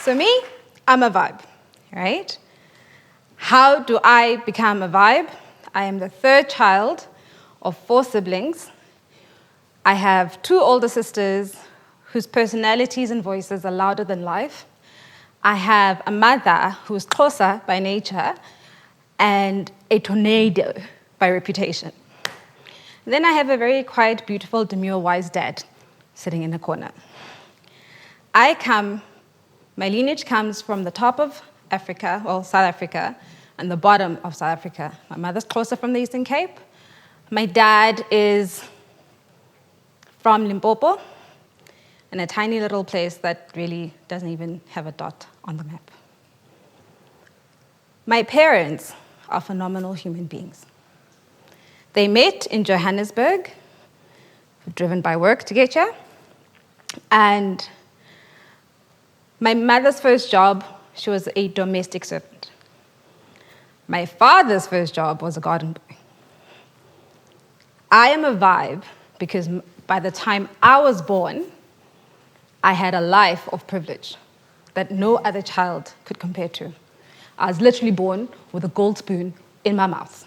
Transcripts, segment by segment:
So me, I'm a vibe, right? How do I become a vibe? I am the third child of 4 siblings. I have 2 older sisters whose personalities and voices are louder than life. I have a mother who's Xhosa by nature and a tornado by reputation. Then I have a very quiet, beautiful, demure, wise dad sitting in a corner. My lineage comes from the top of Africa, well, South Africa, and the bottom of South Africa. My mother's Xhosa from the Eastern Cape. My dad is from Limpopo, in a tiny little place that really doesn't even have a dot on the map. My parents are phenomenal human beings. They met in Johannesburg, driven by work to get here, and my mother's first job, she was a domestic servant. My father's first job was a garden boy. I am a vibe because by the time I was born, I had a life of privilege that no other child could compare to. I was literally born with a gold spoon in my mouth.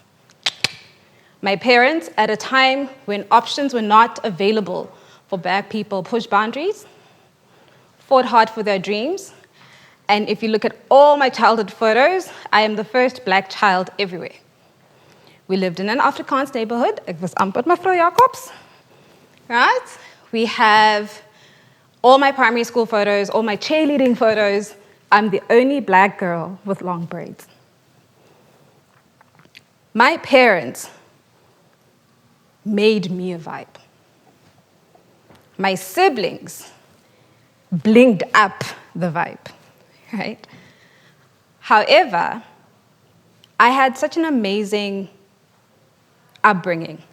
My parents, at a time when options were not available for Black people, pushed boundaries, fought hard for their dreams, and if you look at all my childhood photos, I am the first Black child everywhere. We lived in an Afrikaans neighborhood. Ek was amper mevrou Jacobs, right? We have all my primary school photos, all my cheerleading photos. I'm the only Black girl with long braids. My parents made me a vibe. My siblings blinged up the vibe, right? However, I had such an amazing upbringing.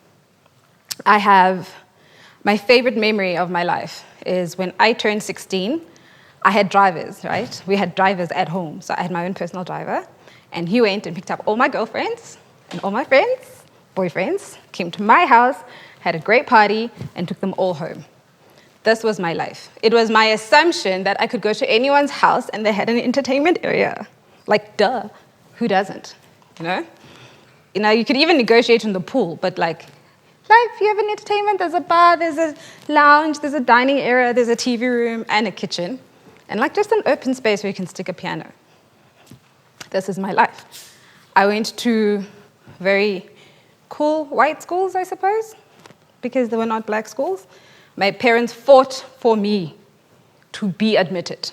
My favorite memory of my life is when I turned 16, I had drivers, right? We had drivers at home, so I had my own personal driver, and he went and picked up all my girlfriends and all my friends, boyfriends, came to my house, had a great party, and took them all home. This was my life. It was my assumption that I could go to anyone's house and they had an entertainment area. Like, duh, who doesn't, you know? You know, you could even negotiate in the pool, but like, if you have an entertainment, there's a bar, there's a lounge, there's a dining area, there's a TV room, and a kitchen. And like just an open space where you can stick a piano. This is my life. I went to very cool white schools, I suppose, because they were not Black schools. My parents fought for me to be admitted,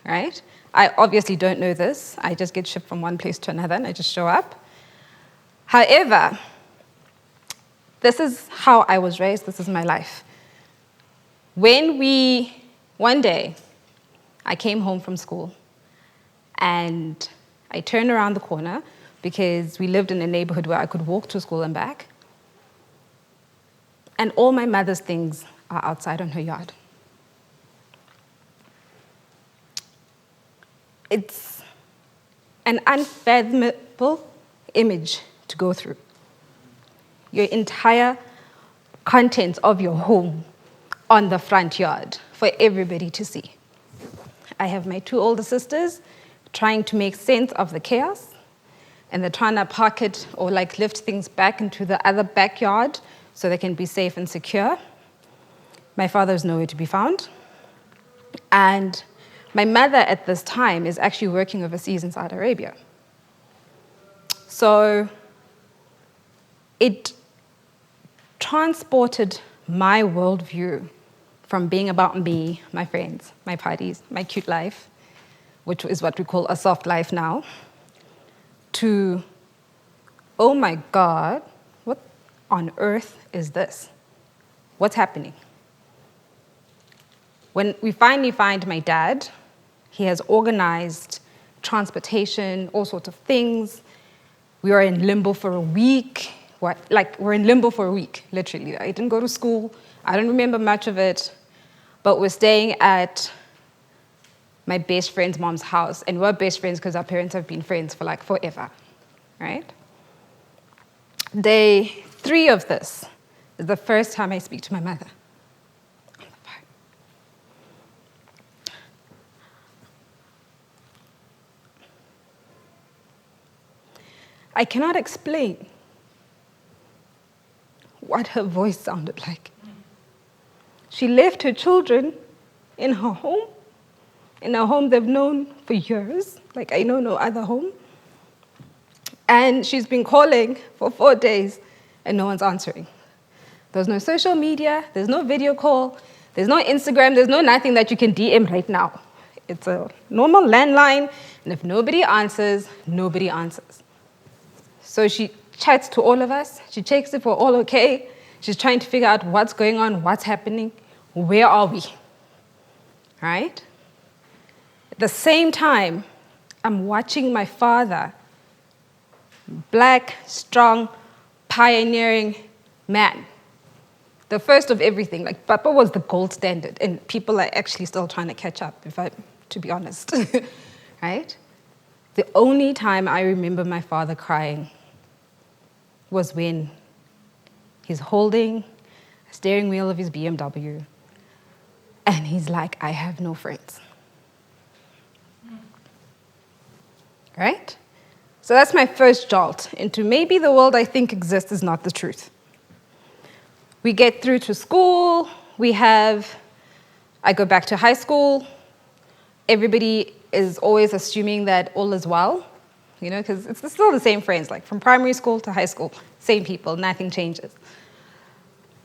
right? I obviously don't know this. I just get shipped from one place to another, and I just show up. However, this is how I was raised. This is my life. One day, I came home from school, and I turned around the corner because we lived in a neighborhood where I could walk to school and back, and all my mother's things are outside on her yard. It's an unfathomable image to go through. Your entire contents of your home on the front yard for everybody to see. I have my 2 older sisters trying to make sense of the chaos, and they're trying to park it or like lift things back into the other backyard so they can be safe and secure. My father is nowhere to be found. And my mother at this time is actually working overseas in Saudi Arabia. So it transported my worldview from being about me, my friends, my parties, my cute life, which is what we call a soft life now, to, oh my God, what on earth is this? What's happening? When we finally find my dad, he has organized transportation, all sorts of things. We are in limbo for a week. We're in limbo for a week, literally. I didn't go to school. I don't remember much of it. But we're staying at my best friend's mom's house. And we're best friends because our parents have been friends for like forever, right? Day 3 of this is the first time I speak to my mother. I cannot explain what her voice sounded like. She left her children in her home, in a home they've known for years, like I know no other home. And she's been calling for 4 days and no one's answering. There's no social media, there's no video call, there's no Instagram, there's no nothing that you can DM right now. It's a normal landline, and if nobody answers, nobody answers. So she chats to all of us, she checks if we're all okay, she's trying to figure out what's going on, what's happening, where are we, right? At the same time, I'm watching my father, black, strong, pioneering man, the first of everything. Like, Papa was the gold standard, and people are actually still trying to catch up, to be honest, right? The only time I remember my father crying was when he's holding a steering wheel of his BMW, and he's like, I have no friends. Right? So that's my first jolt into maybe the world I think exists is not the truth. We get through to school, I go back to high school, everybody is always assuming that all is well, because it's still the same friends, like from primary school to high school, same people, nothing changes.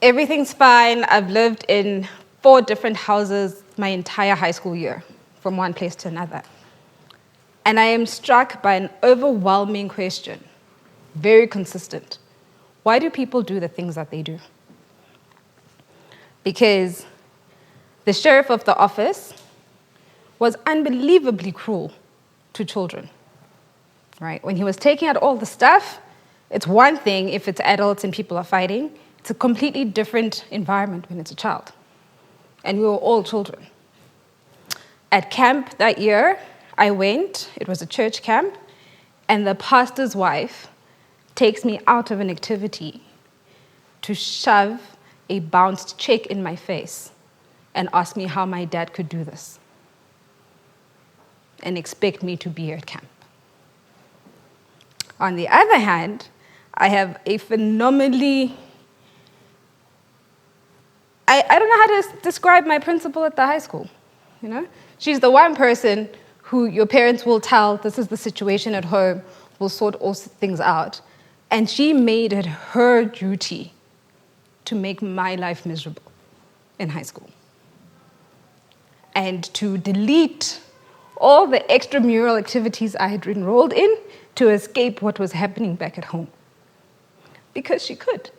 Everything's fine. I've lived in 4 different houses my entire high school year, from one place to another. And I am struck by an overwhelming question, very consistent. Why do people do the things that they do? Because the sheriff of the office was unbelievably cruel to children, right? When he was taking out all the stuff, it's one thing if it's adults and people are fighting. It's a completely different environment when it's a child. And we were all children. At camp that year, I went, it was a church camp, and the pastor's wife takes me out of an activity to shove a bounced check in my face and ask me how my dad could do this and expect me to be here at camp. On the other hand, I have a phenomenally... I don't know how to describe my principal at the high school, She's the one person who your parents will tell, this is the situation at home, will sort all things out. And she made it her duty to make my life miserable in high school. And to delete all the extramural activities I had enrolled in to escape what was happening back at home. Because she could,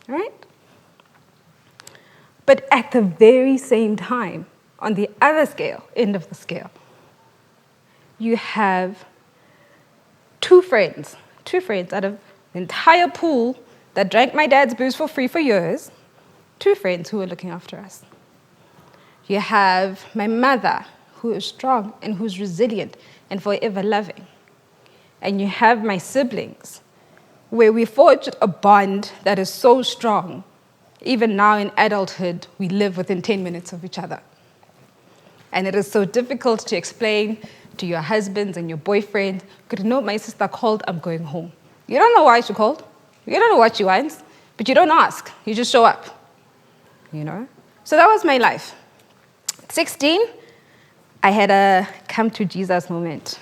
right? But at the very same time, on the other end of the scale, you have two friends out of the entire pool that drank my dad's booze for free for years, 2 friends who were looking after us. You have my mother, who is strong and who's resilient and forever loving. And you have my siblings, where we forged a bond that is so strong. Even now in adulthood, we live within 10 minutes of each other. And it is so difficult to explain to your husbands and your boyfriend, my sister called, I'm going home. You don't know why she called. You don't know what she wants, but you don't ask. You just show up, So that was my life. At 16, I had a come to Jesus moment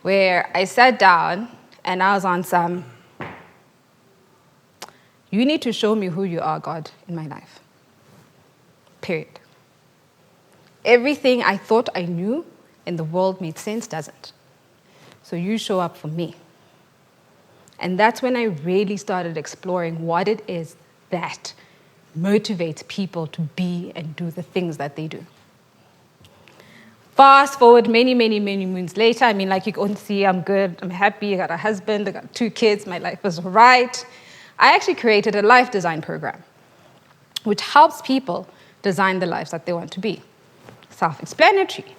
where I sat down and I was on some, you need to show me who you are, God, in my life. Period. Everything I thought I knew in the world made sense doesn't. So you show up for me. And that's when I really started exploring what it is that motivates people to be and do the things that they do. Fast forward many, many, many moons later, like you can see, I'm good, I'm happy, I got a husband, I got 2 kids, my life is all right. I actually created a life design program, which helps people design the lives that they want to be. Self-explanatory.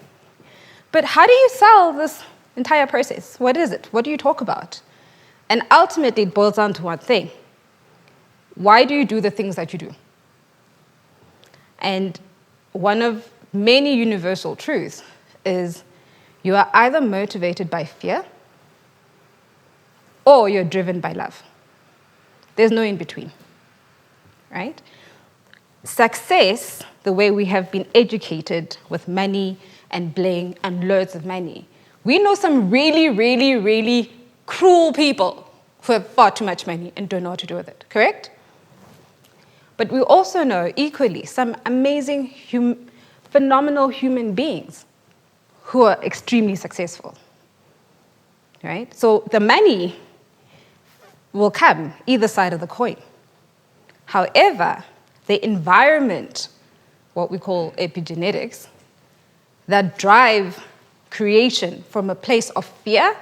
But how do you sell this entire process? What is it? What do you talk about? And ultimately, it boils down to one thing. Why do you do the things that you do? And one of many universal truths is you are either motivated by fear or you're driven by love. There's no in between, right? Success, the way we have been educated with money and bling and loads of money, we know some really, really, really cruel people who have far too much money and don't know what to do with it, correct? But we also know equally some amazing, phenomenal human beings who are extremely successful, right? So the money will come either side of the coin. However, the environment, what we call epigenetics, that drive creation from a place of fear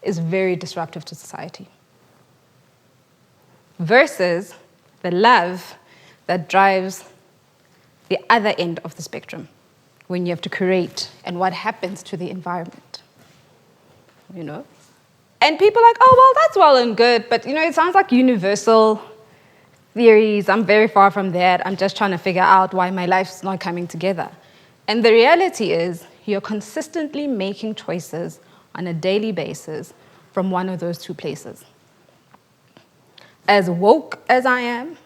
is very disruptive to society. Versus the love that drives the other end of the spectrum when you have to create and what happens to the environment, you know? And people are like, oh, well, that's well and good, but, you know, it sounds like universal theories. I'm very far from that. I'm just trying to figure out why my life's not coming together. And the reality is you're consistently making choices on a daily basis from one of those two places. As woke as I am,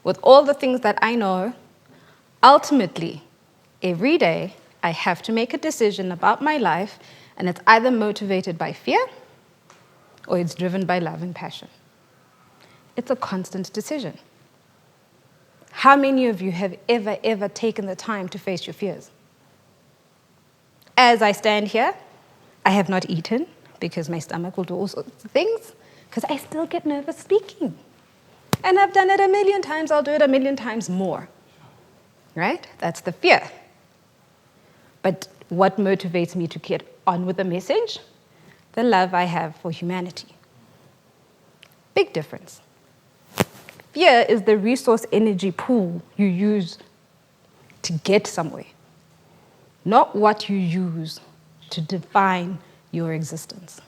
with all the things that I know, ultimately, every day, I have to make a decision about my life, and it's either motivated by fear or it's driven by love and passion. It's a constant decision. How many of you have ever taken the time to face your fears? As I stand here, I have not eaten because my stomach will do all sorts of things, because I still get nervous speaking. And I've done it 1,000,000 times, I'll do it 1,000,000 times more. Right? That's the fear. But what motivates me to get on with the message? The love I have for humanity. Big difference. Fear is the resource energy pool you use to get somewhere, not what you use to define your existence.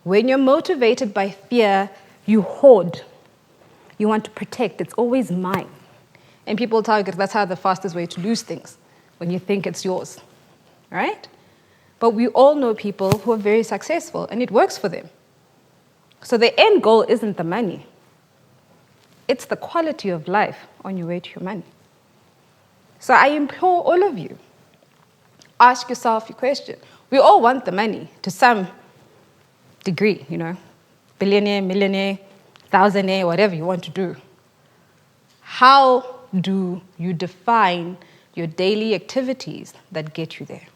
When you're motivated by fear, you hoard. You want to protect. It's always mine. And people target, that's how the fastest way to lose things, when you think it's yours, right? But we all know people who are very successful, and it works for them. So the end goal isn't the money. It's the quality of life on your way to your money. So I implore all of you, ask yourself your question. We all want the money to some degree, you know, billionaire, millionaire, thousandaire, whatever you want to do. How do you define your daily activities that get you there?